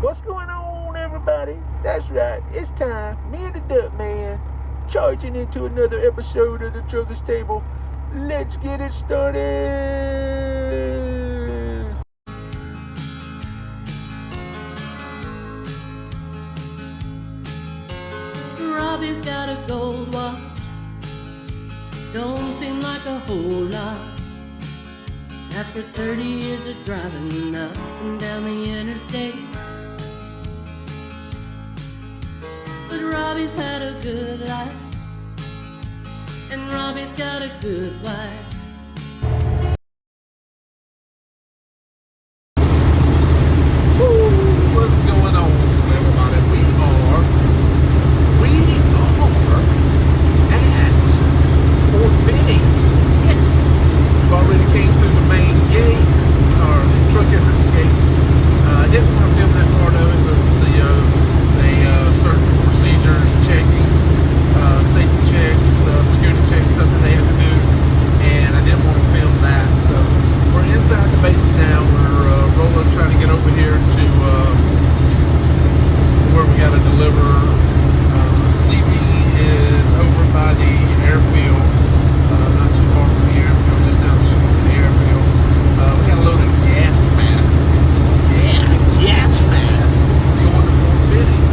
What's going on, everybody? That's right, it's time. Me and the Duck Man charging into another episode of the Trucker's Table. Let's get it started. Robbie's got a gold watch. Don't seem like a whole lot after 30 years of driving up and down the interstate. But Robbie's had a good life, and Robbie's got a good wife. What's going on, everybody? We are at Fort Benning. Yes, we've already came through the main gate, or the truck entrance gate. I didn't want to film that part of it because certain procedures, checking, safety checks, security checks, stuff that they have to do, and I didn't want to film that. So we're inside the base now. We're rolling, trying to get over here to where we got to deliver. CB is over by the airfield, not too far from the airfield, just down the street from the airfield. We got a load of gas mask. Yeah, gas mask. Going to Fort Benning.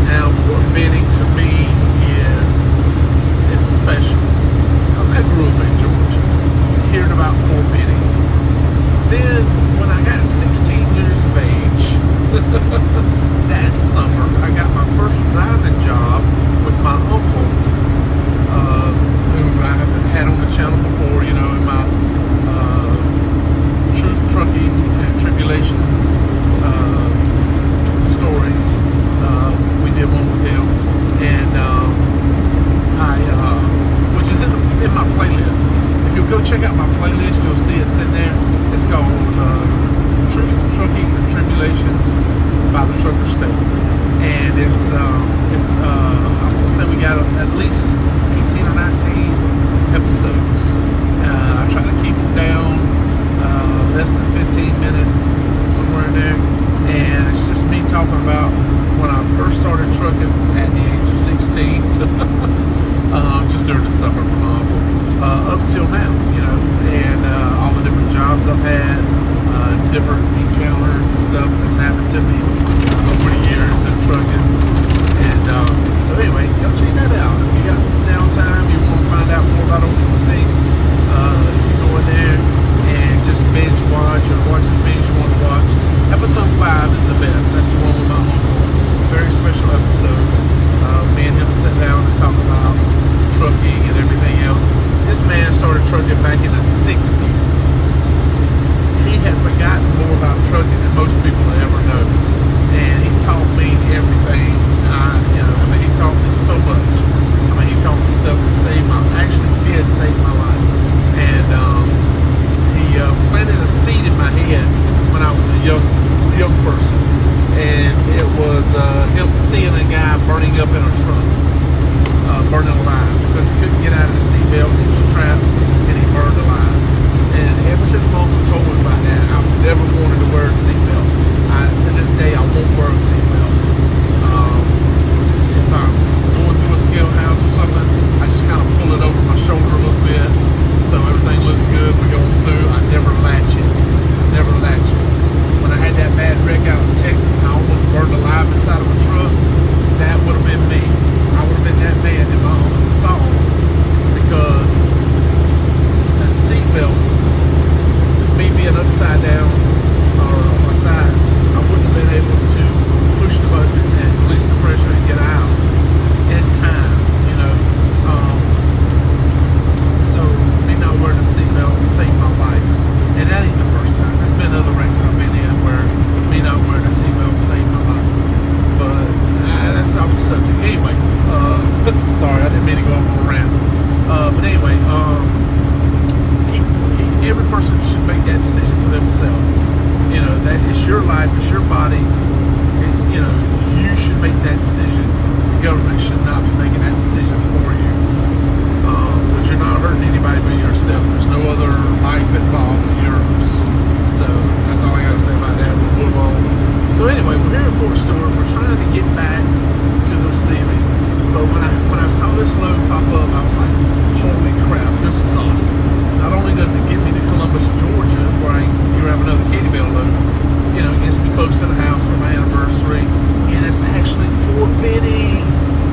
Now, Fort Benning to me is special because I grew up in Georgia, hearing about Fort Benning. Then, when I got 16 years of age, that summer, I got my first driving job with my uncle, who I have had on the channel before, in my Truth Trucking and Tribulations stories. We did one with him, and which is in my playlist. If you go check out my playlist, you'll see it's in there. It's called Truth Trucking and Tribulations by the Trucker's Table, and it's I want to say we got at least 18 or 19 episodes. I try to keep them down less than 15 minutes, somewhere in there. And it's just me talking about when I first started trucking at the age of 16, just during the summer for my uncle, up till now, and all the different jobs I've had, different encounters and stuff that's happened to me over the years of trucking. And so anyway, go check that out. If you got some downtime, you want to find out more about Ultra Team, you can go in there and just binge watch or watch as many as you want to watch. Episode 5 is the best. That's the one with my uncle. Very special episode. Me and him sat down and talked about trucking and everything else. This man started trucking back in the 60s. He had forgotten more about trucking than most people ever know. And he taught me everything. He taught me so much. He taught me stuff that actually did save my life. And he planted a seed in my head when I was a young person, and it was him seeing a guy burning up in a truck, burning alive because he couldn't get out of the seatbelt. He was trapped and he burned alive. And ever since my uncle told me about that, I've never wanted to wear a seatbelt. To this day, I won't wear a seatbelt. If I'm going through a scale house or something, I just kind of pull it over my shoulder a little bit so everything looks good. We're going through. I never latch it. When I had that bad wreck out in Texas and I almost burned alive inside of a truck, that would have been me. I would have been that man that my uncle saw, because that seatbelt, me being upside down or on my side, I wouldn't anyway, we're here at Fort Stewart. We're trying to get back to the receiving. But when I saw this load pop up, I was like, holy crap, this is awesome. Not only does it get me to Columbus, Georgia, where you have another Katy Bell load, you know, it gets me close to the house for my anniversary, and it's actually Fort Benning.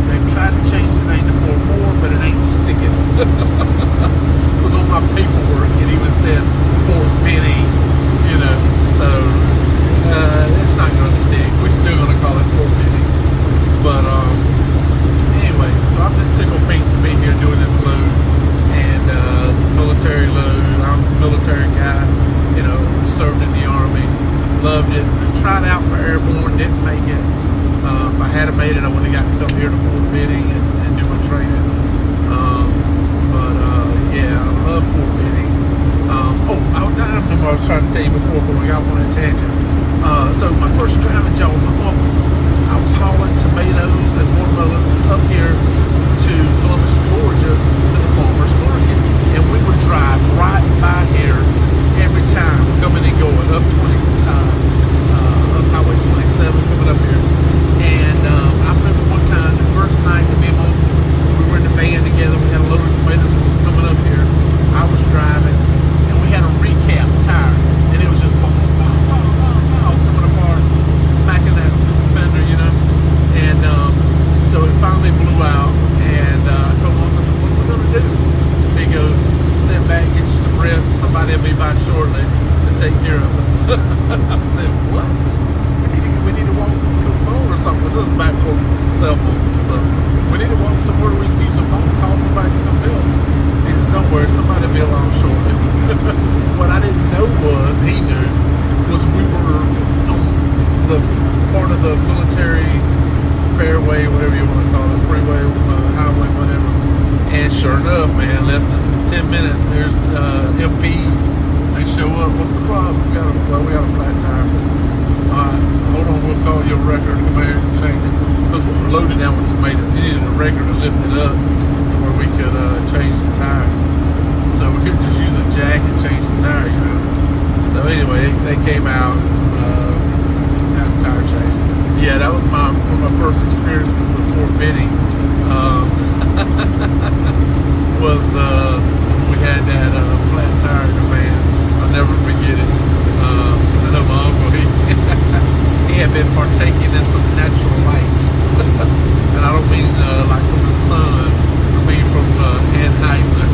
They've tried to change the name to Fort Moore, but it ain't sticking. Because on my paperwork, it even says Fort Benning, you know, so it's not going to stick. We're still going to call it Fort Benning. But anyway, so I'm just tickled pink to be here doing this load, and it's a military load. I'm a military guy, you know, served in the Army, loved it. I tried out for airborne, didn't make it. If I had made it, I would have got to come here to Fort Benning and do my training. Yeah, I love Fort Benning. I remember I was trying to tell you before we got on that tangent. So my first driving job with my mom, I was hauling tomatoes and watermelons up here to Columbus, Georgia, to the farmer's market, and we would drive right by here every time, coming and going up Highway 27, coming up here. And I remember one time, the first night that me and Mom, we were in the van together, we had a load of tomatoes coming up here. I was driving, and we had a recap tire, and it was just boom, boom, boom, boom, boom, coming apart, smacking that fender, you know. And so it finally blew out, and I told Mom, I said, what are we going to do? He goes, sit back, get you some rest, somebody will be by shortly to take care of us. I said, what? We need to walk to a phone or something, because this is back for cell phones and stuff. We need to walk somewhere we can use a phone, call somebody to come help. He said, don't worry, somebody will be along shortly. What I didn't know was, he knew, was we were on the part of the military fairway, whatever you want to call it, freeway, highway, whatever. And sure enough, man, less than 10 minutes, there's MPs. They show up. What's the problem? We got a flat tire. Alright, hold on, we'll call your record. Come here and change it. Because we were loaded down with tomatoes. You needed a record to lift it up where we could change the tire. So we couldn't just use a jack and change the tire, you know. So anyway, they came out, had the tire changed. Yeah, that was one of my first experiences with Fort Benning. Was we had that flat tire in the van. I'll never forget it. I know my uncle, he had been partaking in some natural light. And I don't mean like from the sun, I mean from Anheuser.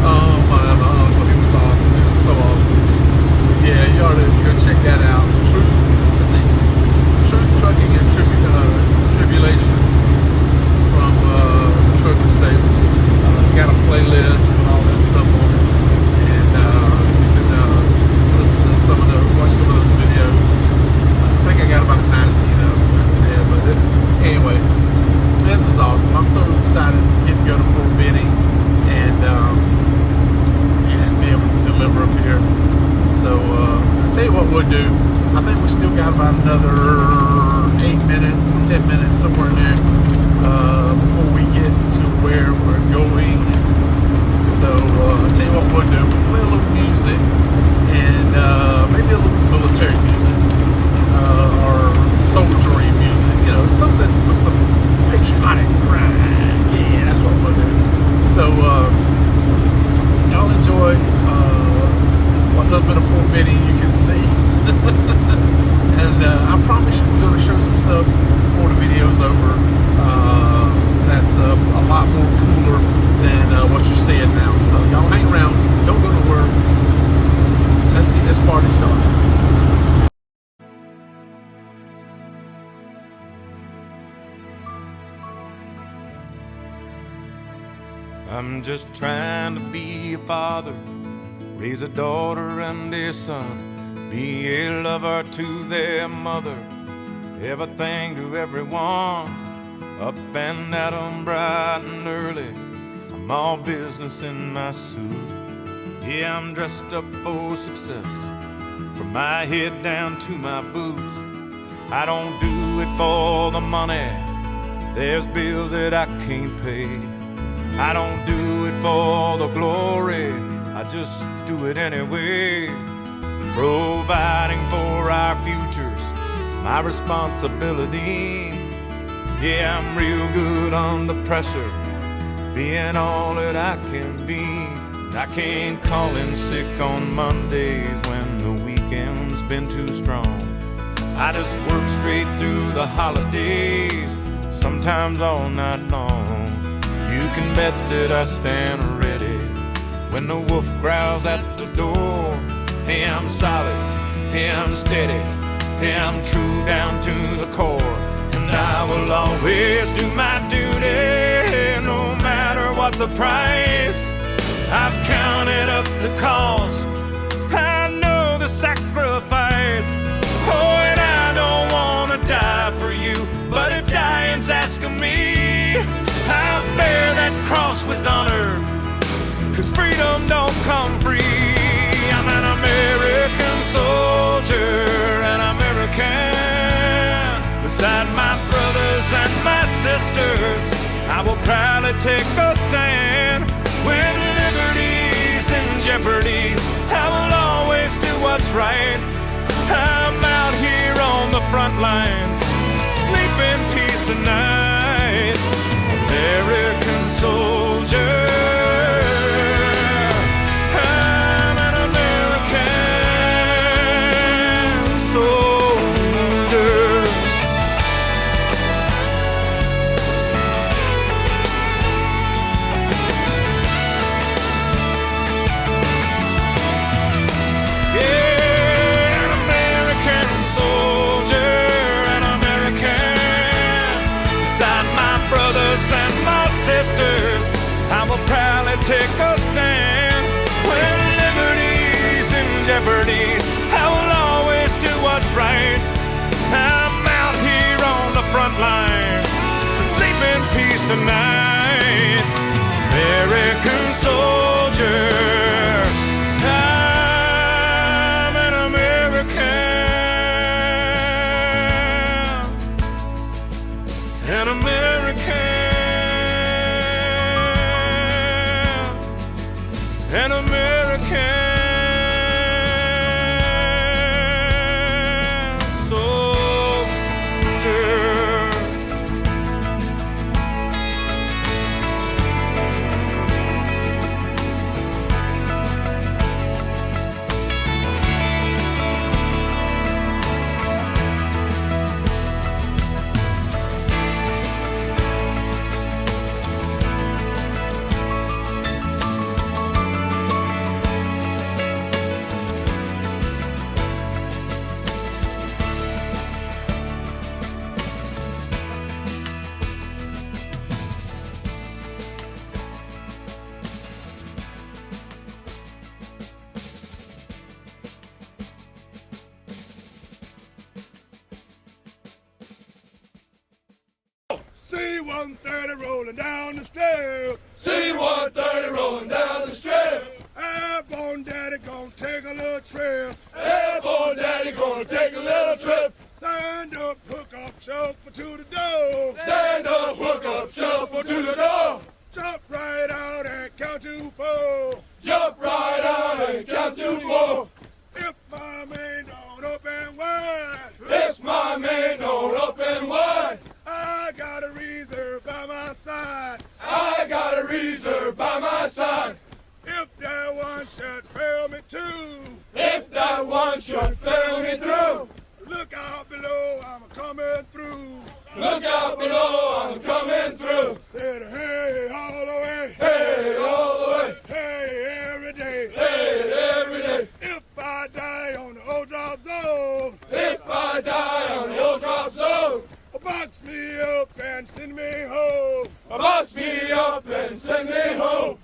Oh my uncle, he was awesome. He was so awesome. Yeah, you ought to go check that out. Truth Trucking and Tribulations from the Trucker Stable. Got a playlist with all that stuff on it, and you can listen to watch some of those videos. I think I got about 19 of them, like I said, but anyway, this is awesome. I'm so excited to get to go to Fort Benning and be able to deliver up here. So I'll tell you what we'll do. I think we still got about another 8 minutes, 10 minutes, somewhere in there, before we get to where we're going. So I'll tell you what we'll do. We'll play a little music, and maybe a little military music, or soldiery music, you know, something with some patriotic pride. Yeah, that's what we'll do. So y'all enjoy what little bit of Fort Benning you can see. And I promise you we're going to show some stuff before the video's over that's a lot more cooler than what you're seeing now. So y'all hang around, don't go to work. Let's get this party started. I'm just trying to be a father, raise a daughter and a son, be a lover to their mother, everything to everyone, up and at 'em bright and early. I'm all business in my suit. Yeah, I'm dressed up for success, from my head down to my boots. I don't do it for the money, there's bills that I can't pay. I don't do it for the glory, I just do it anyway. providing for our futures, my responsibility. Yeah, I'm real good under pressure, being all that I can be. I can't call in sick on Mondays when the weekend's been too strong. I just work straight through the holidays, sometimes all night long. You can bet that I stand ready when the wolf growls at the door. Hey, I'm solid, hey, I'm steady, hey, I'm true down to the core. And I will always do my duty, no matter what the price. I've counted up the cost, I know the sacrifice. Oh, and I don't wanna die for you, but if dying's asking me, I'll bear that cross with honor, 'cause freedom don't come free. I'm an American soldier, an American. Beside my brothers and my sisters, I will proudly take a stand. When liberty's in jeopardy, I will always do what's right. I'm out here on the front lines, sleep in peace tonight. American soldier, I'm an American soldier. Yeah, an American soldier, an American. Beside my brothers and my sisters, I will proudly take a stand. When liberty's in jeopardy, I will always do what's right. I'm out here on the front line, so sleep in peace tonight. American soldier, I'm an American, an American, an American soldier. C-130 rolling down the strip. C-130 rolling down the strip. Airborne daddy gonna take a little trip. Airborne daddy gonna take a little trip. Stand up, hook up, shuffle to the door. Stand up, hook up, shuffle to the door. Jump right out and count to 4. Jump right out and count to 4. If my main don't open wide, If my man don't open wide, I got a reserve by my side. I got a reserve by my side. If that one should fail me too, If that one should fail me through, look out below, I'm coming through. look out below, I'm coming through. Said hey all the way, Hey, all the way. hey every day. Hey, every day. If I die on the old drop zone, If I die on the old drop zone, box me up and send me home. box me up and send me home.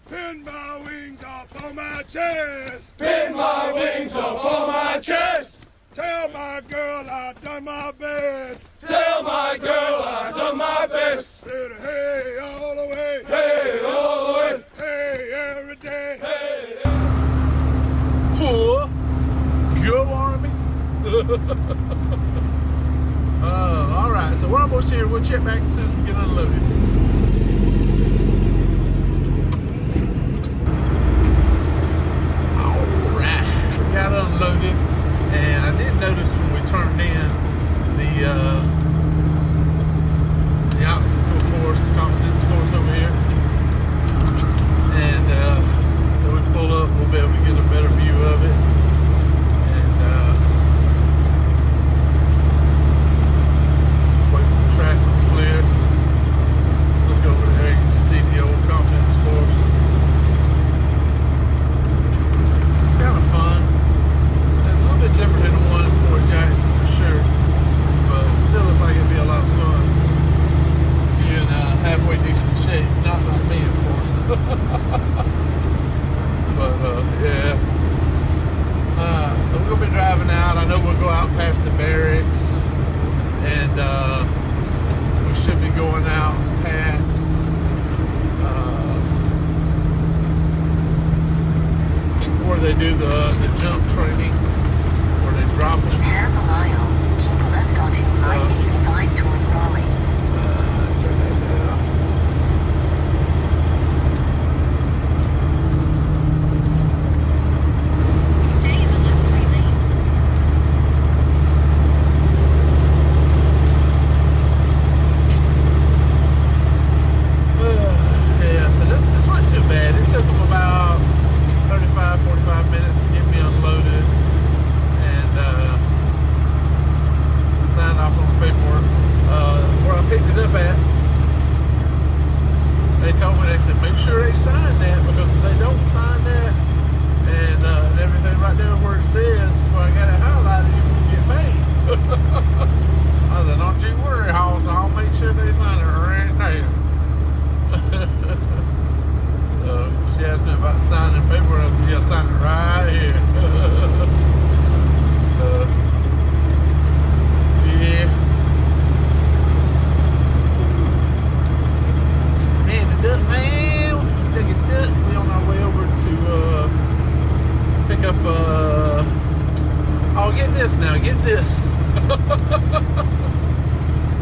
Pin my wings up on my chest. Pin my wings up on my chest. Tell my girl I done my best. Tell my girl I done my best. Said hey all the way, Hey, all the way. hey every day. Hey. Poor, your army. All right, so we're almost here. We'll check back as soon as we get unloaded. All right, we got unloaded. this now. Get this.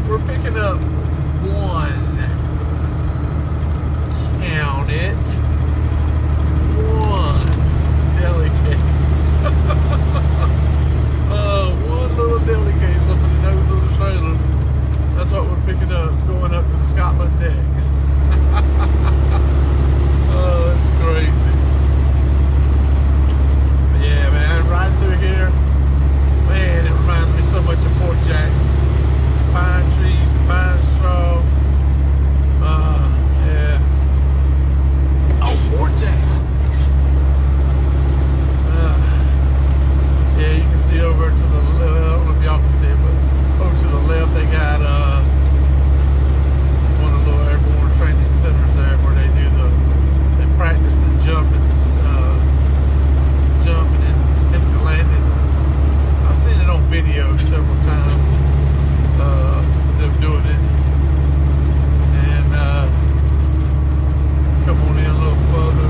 We're picking up one. Count it. One deli case. One little deli case up in the nose of the trailer. That's what we're picking up, going up to Scotland Deck. Oh, that's crazy. But yeah, man, riding through here, man, it reminds me so much of Fort Jackson. Pine trees, pine straw. Yeah. Oh, Fort Jackson. Yeah, you can see over to the left. I don't know if y'all can see it, but over to the left, they got one of the little airborne training centers there where they practice the jumping and stick landing. I've seen it on video several times, them doing it. And come on in a little further.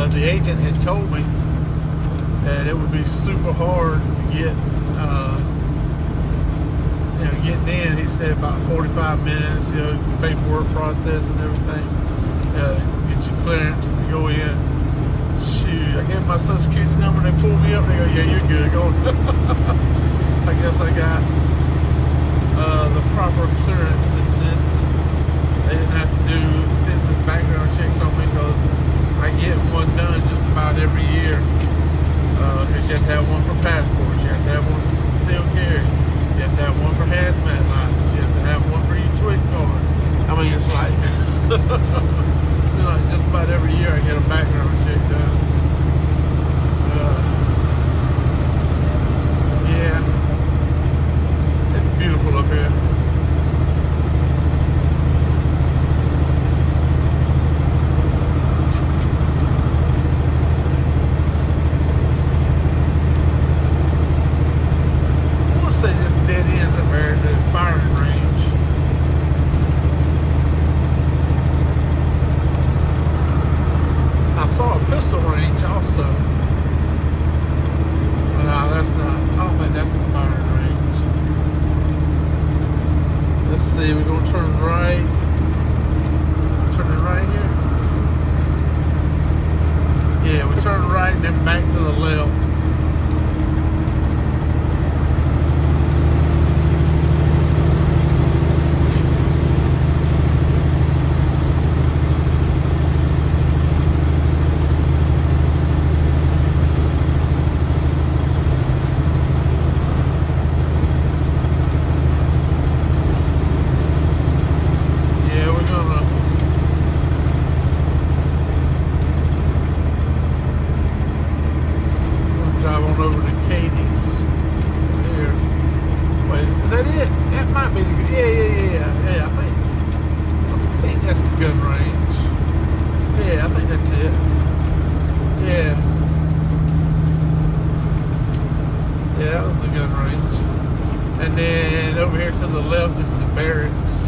The agent had told me that it would be super hard to get, getting in. He said about 45 minutes, paperwork process and everything, get your clearance to go in. Shoot, I gave my social security number, they pulled me up, they go, yeah, you're good, go on. I guess I got the proper clearances. They didn't have to do extensive background checks on me because I get one done just about every year. Because you have to have one for passports, you have to have one for concealed carry, you have to have one for hazmat license, you have to have one for your twig card. I mean, it's like, just about every year I get a background check done. Yeah, it's beautiful up here. We're going to turn right. Turning right here. Yeah, we turn right and then back to the left. And then over here to the left is the barracks.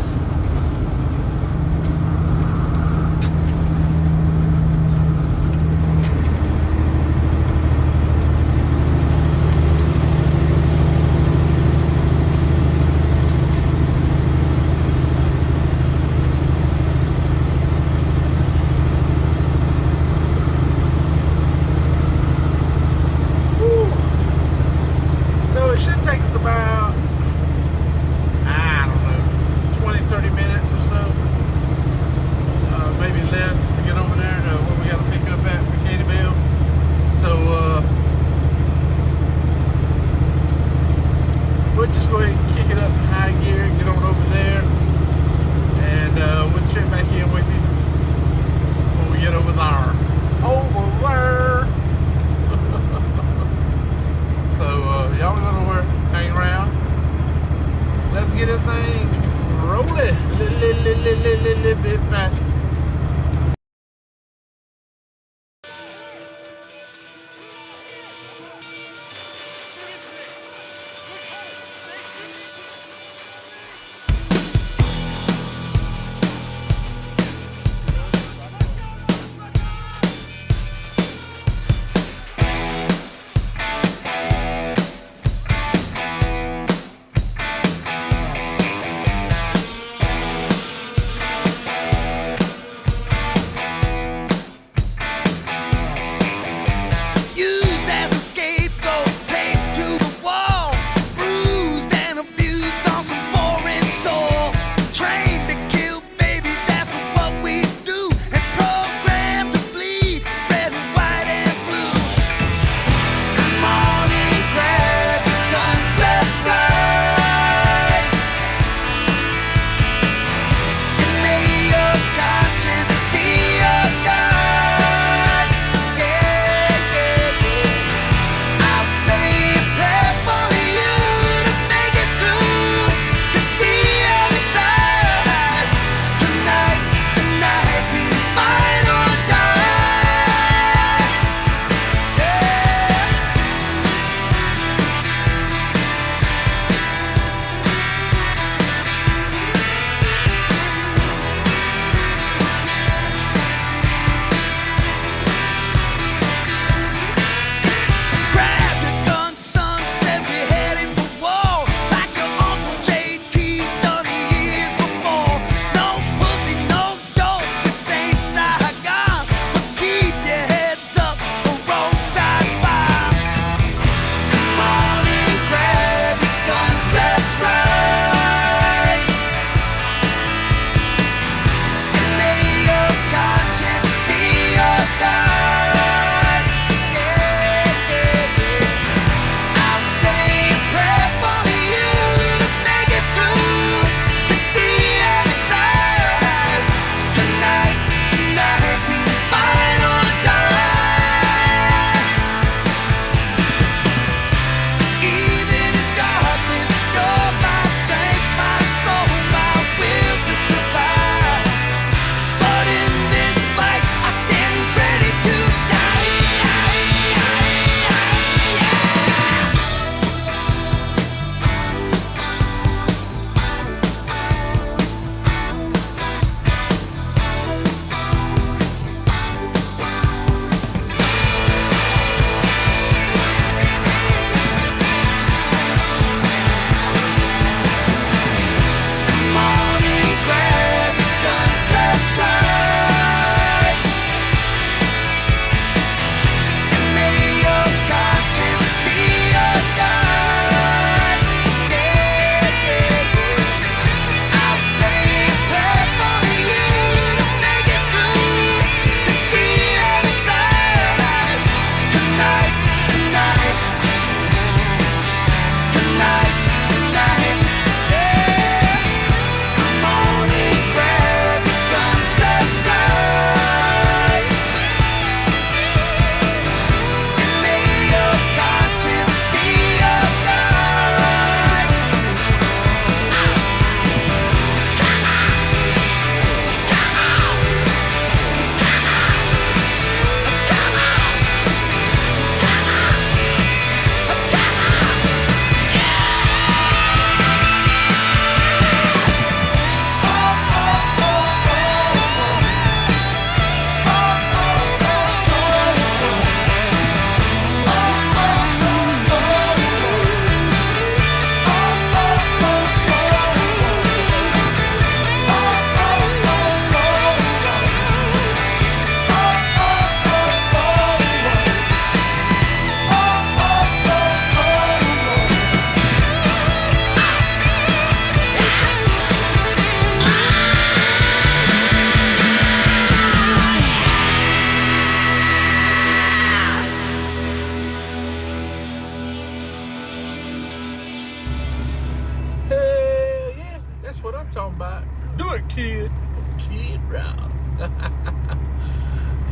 That's what I'm talking about. Do it, kid. Kid Rob.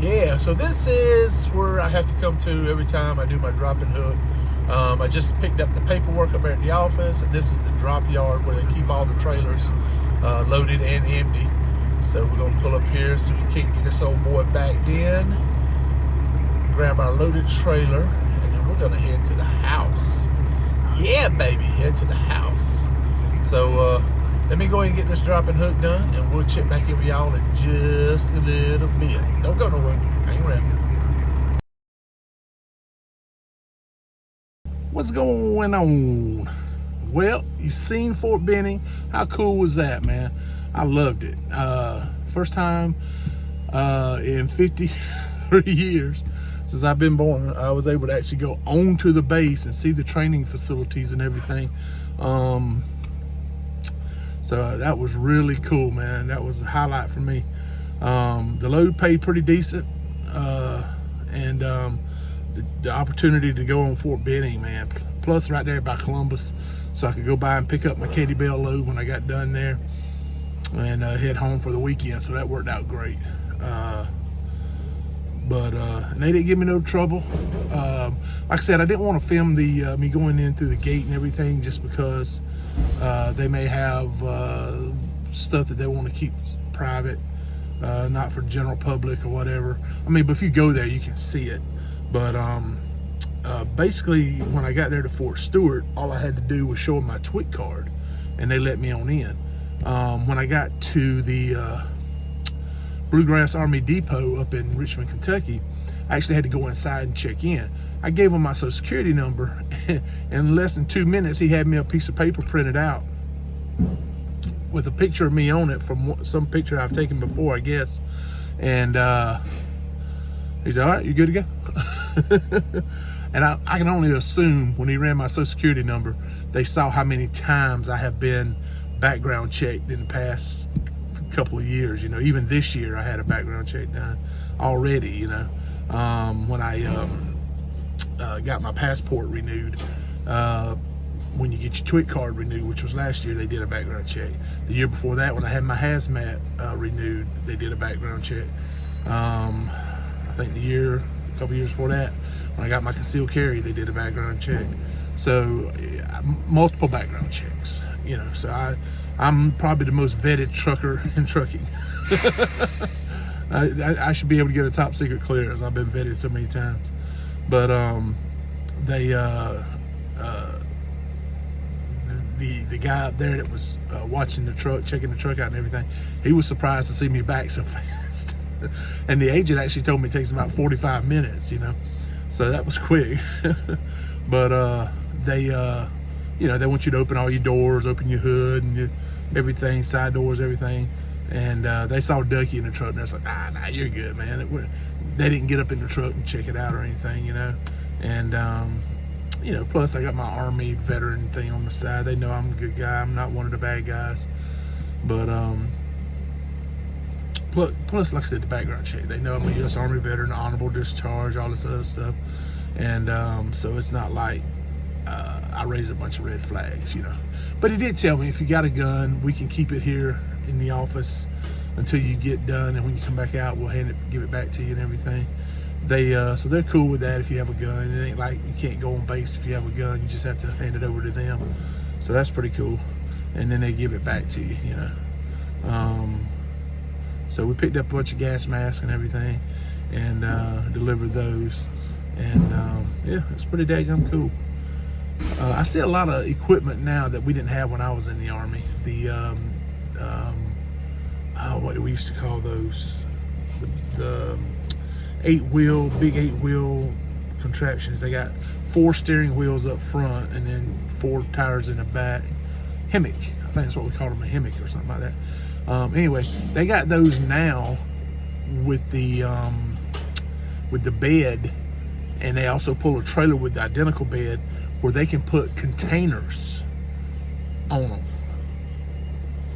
Yeah, so this is where I have to come to every time I do my drop and hook. I just picked up the paperwork up there at the office, and this is the drop yard where they keep all the trailers loaded and empty. So we're gonna pull up here, see if we can't get this old boy backed in, grab our loaded trailer, and then we're gonna head to the house. Yeah, baby, head to the house. So let me go ahead and get this drop and hook done, and we'll check back in with y'all in just a little bit. Don't go nowhere. Hang around. What's going on? Well, you seen Fort Benning. How cool was that, man? I loved it. First time in 53 years since I've been born, I was able to actually go onto the base and see the training facilities and everything. So that was really cool, man. That was a highlight for me. The load paid pretty decent, and the opportunity to go on Fort Benning, man. Plus right there by Columbus, so I could go by and pick up my Katy Bell load when I got done there, and head home for the weekend. So that worked out great. And they didn't give me no trouble. Like I said, I didn't want to film the me going in through the gate and everything, just because they may have stuff that they want to keep private, not for general public or whatever. I mean, but if you go there, you can see it. But basically, when I got there to Fort Stewart, all I had to do was show them my TWIC card, and they let me on in. When I got to the Bluegrass Army Depot up in Richmond, Kentucky, I actually had to go inside and check in. I gave him my social security number, and in less than 2 minutes, he had me a piece of paper printed out with a picture of me on it from some picture I've taken before, I guess. And he said, all right, you're good to go. And I can only assume when he ran my social security number, they saw how many times I have been background checked in the past couple of years. You know, even this year I had a background check done already, you know. When I got my passport renewed, when you get your TWIC card renewed, which was last year, they did a background check. The year before that, when I had my hazmat renewed, they did a background check. I think a couple years before that, when I got my concealed carry, they did a background check. So multiple background checks, you know. So I'm probably the most vetted trucker in trucking. I should be able to get a top secret clearance. I've been vetted so many times. But the guy up there that was watching the truck, checking the truck out and everything, he was surprised to see me back so fast. And the agent actually told me it takes about 45 minutes, you know. So that was quick. But they you know, they want you to open all your doors, open your hood and everything, side doors, everything. And they saw Ducky in the truck, and they're like, nah, you're good, man. They didn't get up in the truck and check it out or anything, you know. And you know, plus I got my Army veteran thing on the side. They know I'm a good guy. I'm not one of the bad guys. But plus, like I said, the background check. They know I'm a U.S. Army veteran, honorable discharge, all this other stuff. And so it's not like I raise a bunch of red flags, you know. But he did tell me, if you got a gun, we can keep it here in the office until you get done, and when you come back out, we'll give it back to you and everything. So they're cool with that if you have a gun. It ain't like you can't go on base if you have a gun. You just have to hand it over to them. So that's pretty cool. And then they give it back to you, you know. So we picked up a bunch of gas masks and everything, and delivered those. And yeah, it's pretty daggum cool. I see a lot of equipment now that we didn't have when I was in the Army. The what do we used to call those? The big 8-wheel contraptions. They got 4 steering wheels up front and then 4 tires in the back. Hammock, I think that's what we call them, a hammock or something like that. Anyway, they got those now with the bed, and they also pull a trailer with the identical bed where they can put containers on them.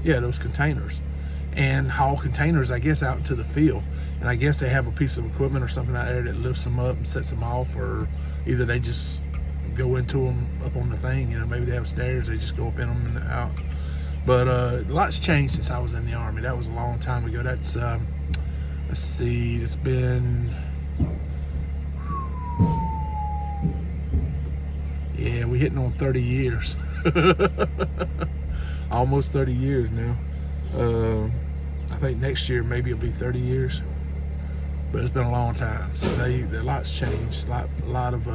Yeah, those containers. And haul containers, I guess, out into the field. And I guess they have a piece of equipment or something out there that lifts them up and sets them off, or either they just go into them up on the thing, you know, maybe they have stairs, they just go up in them and out. But a lot's changed since I was in the Army. That was a long time ago. That's, let's see, it's been, yeah, we're hitting on 30 years. Almost 30 years now. I think next year maybe it'll be 30 years. But it's been a long time. So a lot's changed. A lot of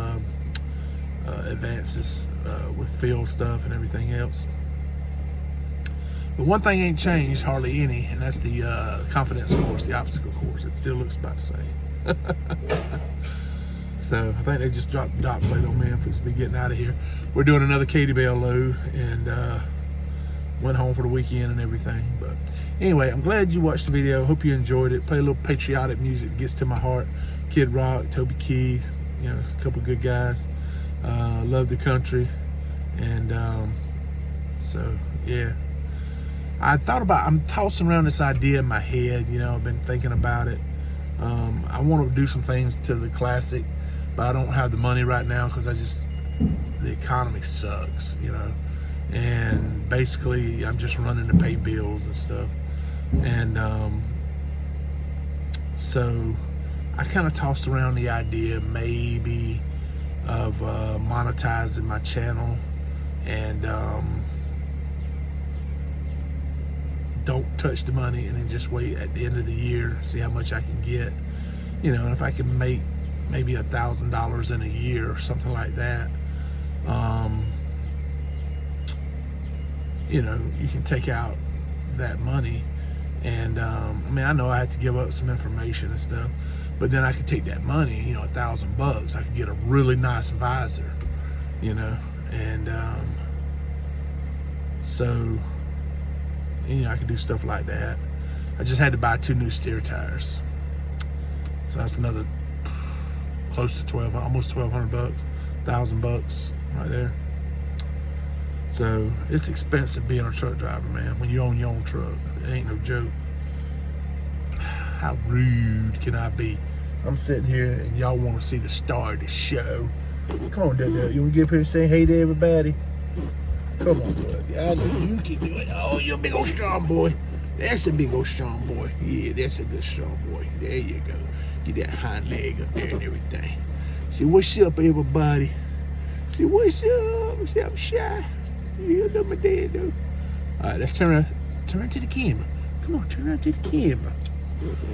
advances with field stuff and everything else. But one thing ain't changed hardly any, and that's the confidence course, the obstacle course. It still looks about the same. So I think they just dropped the dock plate on me. I'm supposed to be getting out of here. We're doing another Katie Bell load, and went home for the weekend and everything. But anyway, I'm glad you watched the video. Hope you enjoyed it. Play a little patriotic music that gets to my heart. Kid Rock, Toby Keith, you know, a couple good guys. Love the country, and so yeah. I'm tossing around this idea in my head. You know, I've been thinking about it. I want to do some things to the classic, but I don't have the money right now because the economy sucks, you know. And basically, I'm just running to pay bills and stuff. And so I kind of tossed around the idea maybe of monetizing my channel and don't touch the money, and then just wait at the end of the year, see how much I can get. You know, and if I can make maybe $1,000 in a year or something like that, you know, you can take out that money. And I mean, I know I had to give up some information and stuff, but then I could take that money, you know, $1,000, I could get a really nice visor, you know. And so, you know, I could do stuff like that. I just had to buy 2 new steer tires, so that's another close to almost $1,200, $1,000 right there. So it's expensive being a truck driver, man. When you own your own truck, it ain't no joke. How rude can I be? I'm sitting here and y'all want to see the star of the show. Come on, Dad. You want to get up here and say hey to everybody? Come on, bud. I know you can do it. Oh, you're a big old strong boy. That's a big old strong boy. Yeah, that's a good strong boy. There you go. Get that hind leg up there and everything. See, what's up, everybody? See, what's up? See, I'm shy. You know my dad, though. All right, let's turn around to the camera. Come on, turn around to the camera.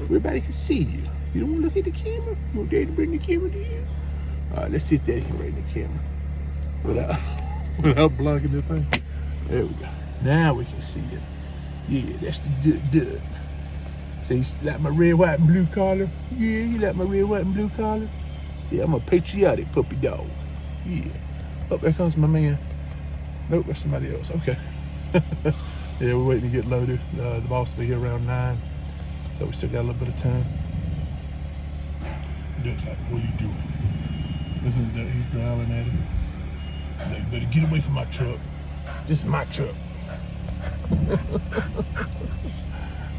Everybody can see you. You don't want to look at the camera? You want Dad to bring the camera to you? All right, let's sit there and bring the camera without blocking the thing. There we go. Now we can see it. Yeah, that's the duck. So you like my red, white, and blue collar? Yeah, you like my red, white, and blue collar? See, I'm a patriotic puppy dog. Yeah. Oh, there comes my man. Nope, that's somebody else. Okay. Yeah, we're waiting to get loaded. The boss will be here around 9, so we still got a little bit of time. Duck's like, what are you doing? Listen to Duck, he's growling at him. Like, better get away from my truck. This is my truck.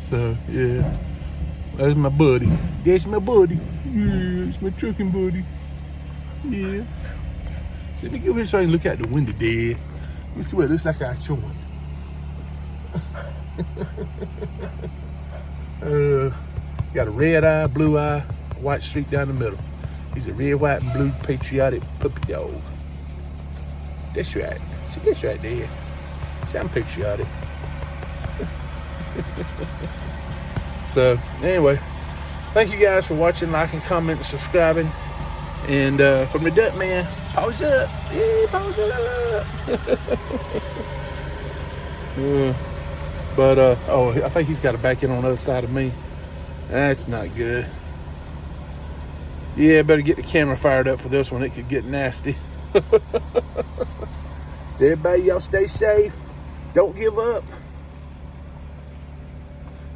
So, yeah. That's my buddy. That's my buddy. Yeah, it's my trucking buddy. Yeah. So let me go over here so I can look out the window, Dad. Let me see what it looks like out your window. Got a red eye, blue eye, white streak down the middle. He's a red, white, and blue patriotic puppy dog. That's right. See, that's right there. See, I'm patriotic. So, anyway, thank you guys for watching, liking, commenting, subscribing. And from the Duck Man, pause up. Yeah, pause up. Yeah. But, oh, I think he's got to back in on the other side of me. That's not good. Yeah, better get the camera fired up for this one. It could get nasty. So everybody, y'all stay safe. Don't give up.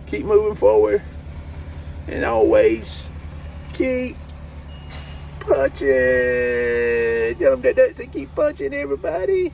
Keep moving forward. And always keep punching. Tell them that say keep punching, everybody.